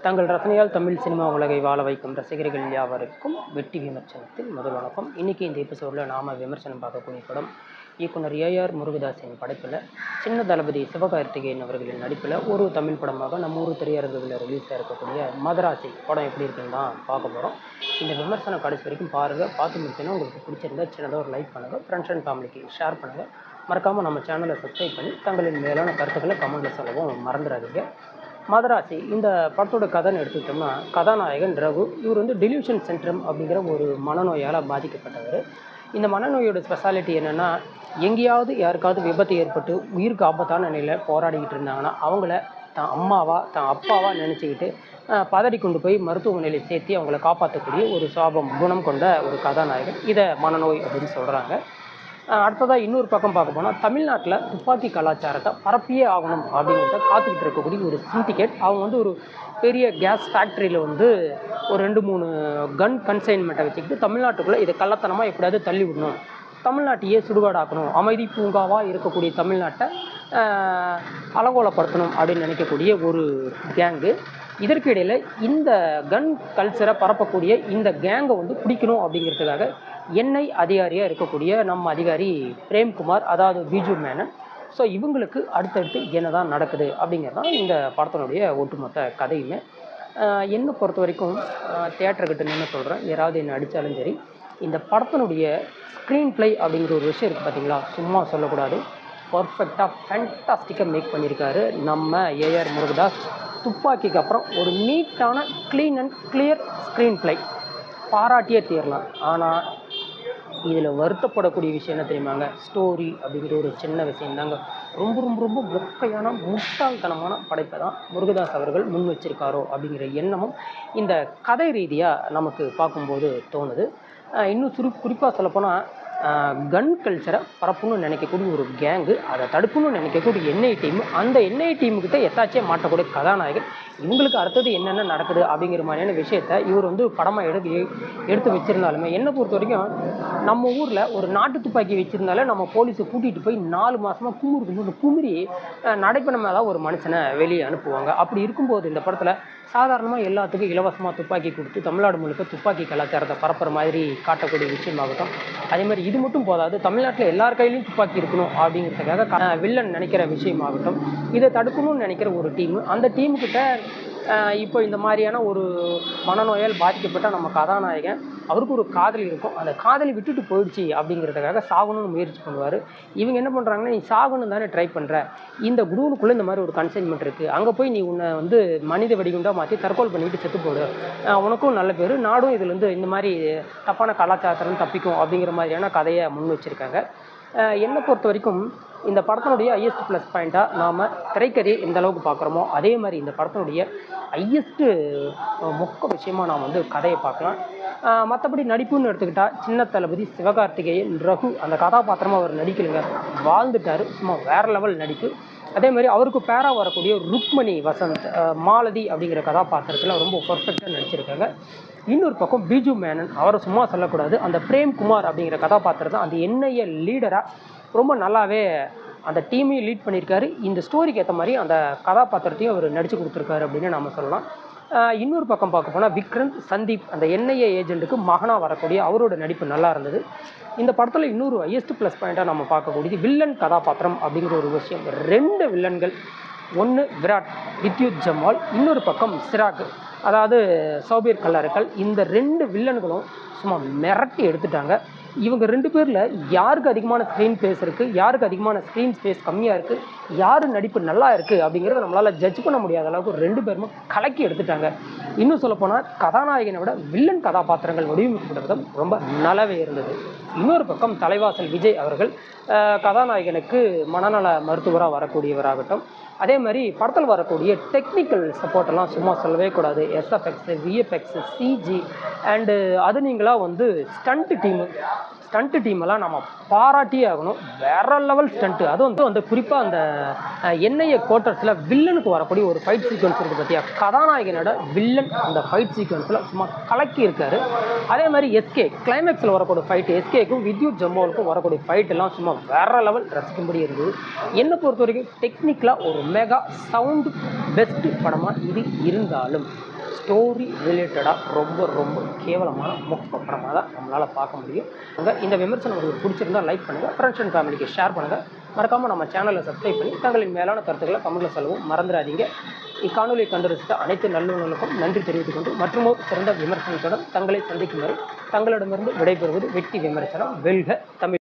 தங்கள் ரசனையால் தமிழ் சினிமா உலகை வாழ வைக்கும் ரசிகர்கள் யாவருக்கும் வெற்றி விமர்சனத்தில் முதல் வணக்கம். இன்றைக்கி இந்த எபிசோடில் நாம் விமர்சனம் பார்க்கக்கூடிய படம் இயக்குனர் ஏஆர் முருகதாஸின் படைப்பில் சின்ன தளபதி சிவகார்த்திகேயன் அவர்களின் நடிப்பில் ஒரு தமிழ் படமாக நம்ம ஊர் திரையரங்குகளில் ரிலீஸாக இருக்கக்கூடிய மதராசி படம் எப்படி இருக்குன்னு தான் பார்க்க போகிறோம். இந்த விமர்சனம் கடைசி வரைக்கும் பாருங்கள். பார்த்து முடிச்சுன்னா உங்களுக்கு பிடிச்சிருந்தா சின்னதாக ஒரு லைக் பண்ணுங்கள், ஃப்ரெண்ட்ஸ் அண்ட் ஃபேமிலிக்கு ஷேர் பண்ணுங்கள். மறக்காமல் நம்ம சேனலை சப்ஸ்கிரைப் பண்ணி தங்களின் மேலான கருத்துக்களை கமெண்ட்டில் சொல்லவும் மறந்துடாதீங்க. மதராசி இந்த படத்தோட கதைன்னு எடுத்துக்கிட்டோம்னா, கதாநாயகன் ரகு இவர் டெலியூஷன் சென்ட்ரம் அப்படிங்கிற ஒரு மனநோயால் பாதிக்கப்பட்டவர். இந்த மனநோயோட ஸ்பெஷாலிட்டி என்னென்னா, எங்கேயாவது யாருக்காவது விபத்து ஏற்பட்டு உயிருக்கு ஆபத்தான நிலையில் போராடிக்கிட்டு இருந்தாங்கன்னா அவங்கள தான் அம்மாவா தான் அப்பாவா நினச்சிக்கிட்டு பதறி கொண்டு போய் மருத்துவமனையில் சேர்த்து அவங்கள காப்பாற்றக்கூடிய ஒரு சாபம் குணம் கொண்ட ஒரு கதாநாயகன். இதை மனநோய் அப்படின்னு சொல்கிறாங்க. அடுத்ததாக இன்னொரு பக்கம் பார்க்க போனால், தமிழ்நாட்டில் துப்பாக்கி கலாச்சாரத்தை பரப்பியே ஆகணும் அப்படிங்கிறத காத்துக்கிட்டு இருக்கக்கூடிய ஒரு சிண்டிகேட். அவங்க ஒரு பெரிய கேஸ் ஃபேக்ட்ரியில் ஒரு 2-3 கன் கன்சைன்மெண்ட்டை வச்சுக்கிட்டு தமிழ்நாட்டுக்குள்ளே இதை கள்ளத்தனமாக எப்படியாவது தள்ளி விடணும், தமிழ்நாட்டையே சுடுகாடாக்கணும், அமைதி பூங்காவாக இருக்கக்கூடிய தமிழ்நாட்டை அலங்கோலப்படுத்தணும் அப்படின்னு நினைக்கக்கூடிய ஒரு கேங்கு. இதற்கு இடையில் இந்த கன் கல்ச்சரை பரப்பக்கூடிய இந்த கேங்கை பிடிக்கணும் அப்படிங்கிறதுக்காக எண்ணெய் அதிகாரியாக இருக்கக்கூடிய நம்ம அதிகாரி பிரேம்குமார், அதாவது பிஜு மேனன். ஸோ இவங்களுக்கு அடுத்தடுத்து என்ன தான் நடக்குது அப்படிங்கிறது தான் இந்த படத்தினுடைய ஒட்டுமொத்த கதையுமே. என்னை பொறுத்த வரைக்கும் தியேட்டர்கிட்ட நின்று சொல்கிறேன், யாராவது என்னை அடித்தாலும் சரி, இந்த படத்தினுடைய ஸ்க்ரீன் ப்ளே அப்படிங்கிற ஒரு விஷயம் இருக்குது பார்த்தீங்களா, சும்மா சொல்லக்கூடாது. பர்ஃபெக்டாக ஃபேண்டாஸ்டிக்காக மேக் பண்ணியிருக்காரு நம்ம ஏஆர் முருகதாஸ். துப்பாக்கிக்கு அப்புறம் ஒரு நீட்டான clean and clear screenplay பாராட்டியே தீரலாம். ஆனால் இதில் வருத்தப்படக்கூடிய விஷயம் என்ன தெரியுமாங்க, ஸ்டோரி அப்படிங்கிற ஒரு சின்ன விஷயம் தாங்க. ரொம்ப ரொம்ப ரொம்ப மொக்கையான முட்டாள்தனமான படைப்பை தான் முருகதாஸ் அவர்கள் முன் வச்சிருக்காரோ அப்படிங்கிற எண்ணமும் இந்த கதை ரீதியாக நமக்கு பார்க்கும்போது தோணுது. இன்னும் குறிப்பாக சொல்லப்போனால், கன் கல்ச்சரை பரப்பணும்னு நினைக்கக்கூடிய ஒரு கேங்கு, அதை தடுக்கணும்னு நினைக்கக்கூடிய என்ஐ டீம், அந்த என்ஐ டீமுக்கிட்ட எத்தாச்சே மாட்டக்கூடிய கதாநாயகன், இவங்களுக்கு அடுத்தது என்னென்ன நடக்குது அப்படிங்கிற மாதிரியான விஷயத்தை இவர் படமாக எடுத்து வச்சுருந்தாலுமே, என்னை பொறுத்த வரைக்கும் நம்ம ஊரில் ஒரு நாட்டு துப்பாக்கி வச்சுருந்தாலே நம்ம போலீஸை கூட்டிகிட்டு போய் 4 மாதமாக குமுறி நடைப்பணம் மேலே ஒரு மனுஷனை வெளியே அனுப்புவாங்க. அப்படி இருக்கும்போது இந்த படத்தில் சாதாரணமாக எல்லாத்துக்கும் இலவசமாக துப்பாக்கி கொடுத்து தமிழ்நாடு முழுக்க துப்பாக்கி கலாச்சாரத்தை பரப்புற மாதிரி காட்டக்கூடிய விஷயமாகட்டும். அதே மாதிரி இது மட்டும் போதாது, தமிழ்நாட்டில் எல்லார் கையிலையும் துப்பாக்கி இருக்கணும் அப்படிங்கிறதுக்காக வில்லன் நினைக்கிற விஷயமாகட்டும். இதை தடுக்கணும்னு நினைக்கிற ஒரு டீமு, அந்த டீமுக்கிட்ட இப்போ இந்த மாதிரியான ஒரு மனநோயால் பாதிக்கப்பட்ட நம்ம கதாநாயகன், அவருக்கு ஒரு காதலி இருக்கும், அந்த காதலி விட்டுட்டு போயிடுச்சு அப்படிங்கிறதுக்காக சாகணும்னு முயற்சி பண்ணுவார். இவங்க என்ன பண்ணுறாங்கன்னா, நீ சாகணும் தானே ட்ரை பண்ணுற, இந்த குடூனுக்குள்ளே இந்த மாதிரி ஒரு கன்சைன்மெண்ட் இருக்குது, அங்கே போய் நீ உன்னை மனித வெடிகுண்டாக மாற்றி தற்கொலை பண்ணிட்டு செத்து போடு, உனக்கும் நல்ல பேர், நாடும் இதில் இந்த மாதிரி தப்பான கலாச்சாரத்திலும் தப்பிக்கும் அப்படிங்கிற மாதிரியான கதையை முன் வச்சுருக்காங்க. என்னை பொறுத்த வரைக்கும் இந்த படத்தினுடைய ஹையஸ்ட் ப்ளஸ் பாயிண்ட்டாக நாம் திரைக்கதையை எந்த அளவுக்கு பார்க்குறோமோ அதே மாதிரி இந்த படத்தினுடைய ஹையஸ்ட்டு மொக்க விஷயமாக நாம் கதையை பார்க்கலாம். மற்றபடி நடிப்புன்னு எடுத்துக்கிட்டால், சின்ன தளபதி சிவகார்த்திகேயன் ரகு அந்த கதாபாத்திரமாக அவர் நடிக்கலைங்க, வாழ்ந்துட்டார், சும்மா வேறு லெவல் நடிப்பு. அதே மாதிரி அவருக்கு பேராக வரக்கூடிய ருக்மணி வசந்த், மாலதி அப்படிங்கிற கதாபாத்திரத்தில் ரொம்ப பர்ஃபெக்டாக நடிச்சிருக்காங்க. இன்னொரு பக்கம் பிஜு மேனன், அவரை சும்மா சொல்லக்கூடாது, அந்த பிரேம்குமார் அப்படிங்கிற கதாபாத்திரத்தை அந்த என்ஐஏ லீடராக ரொம்ப நல்லாவே அந்த டீமையும் லீட் பண்ணியிருக்காரு. இந்த ஸ்டோரிக்கு ஏற்ற மாதிரி அந்த கதாபாத்திரத்தையும் அவர் நடித்து கொடுத்துருக்காரு அப்படின்னு நம்ம சொல்லலாம். இன்னொரு பக்கம் பார்க்க போனால், விக்ரந்த் சந்தீப் அந்த என்ஐஏ ஏஜென்ட்டுக்கு மகனாக வரக்கூடிய அவரோட நடிப்பு நல்லா இருந்தது. இந்த படத்தில் இன்னொரு ஹையஸ்ட் ப்ளஸ் பாயிண்ட்டாக நம்ம பார்க்கக்கூடியது வில்லன் கதாபாத்திரம் அப்படிங்கிற ஒரு விஷயம். 2 வில்லன்கள், ஒன்று விராட் வித்யுத் ஜமால், இன்னொரு பக்கம் சிராக் அதாவது சௌபீர் கல்லாறுகள். இந்த 2 வில்லன்களும் சும்மா மிரட்டி எடுத்துட்டாங்க. இவங்க 2 பேரில் யாருக்கு அதிகமான ஸ்க்ரீன் ஸ்பேஸ் இருக்குது, யாருக்கு அதிகமான ஸ்க்ரீன் ஸ்பேஸ் கம்மியாக இருக்குது, யார் நடிப்பு நல்லா இருக்குது அப்படிங்கிறத நம்மளால் ஜட்ஜ் பண்ண முடியாத அளவுக்கு 2 பேருமே கலக்கி எடுத்துட்டாங்க. இன்னும் சொல்லப்போனால், கதாநாயகனை விட வில்லன் கதாபாத்திரங்கள் வடிவமைக்கப்பட்ட விதம் ரொம்ப நல்லாவே இருந்தது. இன்னொரு பக்கம் தலைவாசல் விஜய் அவர்கள் கதாநாயகனுக்கு மனநல மருத்துவராக வரக்கூடியவராகட்டும். அதே மாதிரி படத்தில் வரக்கூடிய டெக்னிக்கல் சப்போர்ட்டெல்லாம் சும்மா சொல்லவே கூடாது. எஸ்எஃப்எக்ஸு, விஎஃப்எக்ஸு, சிஜி அண்டு அது நீங்களாக ஸ்டண்ட்டு டீமெல்லாம் நம்ம பாராட்டியே ஆகணும். வேற லெவல் ஸ்டண்ட்டு. அதுவும் குறிப்பாக அந்த என்ஐஏ குவார்ட்டர்ஸில் வில்லனுக்கு வரக்கூடிய ஒரு ஃபைட் சீக்வன்ஸ் இருக்குது பார்த்தியா, கதாநாயகனோட வில்லன் அந்த ஃபைட் சீக்வன்ஸில் சும்மா கலக்கி இருக்காரு. அதே மாதிரி எஸ்கே கிளைமேக்ஸில் வரக்கூடிய ஃபைட்டு, எஸ்கேக்கும் வித்யுத் ஜம்மாலுக்கும் வரக்கூடிய ஃபைட்டெல்லாம் சும்மா வேற லெவல் ரசிக்கும்படி இருந்தது. என்னை பொறுத்த வரைக்கும் டெக்னிக்கலாக ஒரு மெகா சவுண்டு பெஸ்ட்டு படமாக இது இருந்தாலும் ஸ்டோரி ரிலேட்டடாக ரொம்ப ரொம்ப கேவலமான மொக்க படமாக தான் நம்மளால் பார்க்க முடியும். இந்த விமர்சனம் உங்களுக்கு பிடிச்சிருந்தா லைக் பண்ணுங்கள், ஃப்ரெண்ட்ஸ் அண்ட் ஃபேமிலிக்கு ஷேர் பண்ணுங்கள். மறக்காமல் நம்ம சேனலை சப்ஸ்கிரைப் பண்ணி தங்களின் மேலான கருத்துக்களை கமெண்ட்டில் சொல்லவும் மறந்துடாதீங்க. இக்காணொலியை கண்டு ரசித்த அனைத்து நல்லுணர்களுக்கும் நன்றி தெரிவித்துக் கொண்டு மற்றும் ஒரு சிறந்த விமர்சனத்துடன் தங்களை சந்திக்கும் வரை தங்களிடமிருந்து விடைபெறுவது வெற்றி விமர்சனம். வெல்க தமிழ்.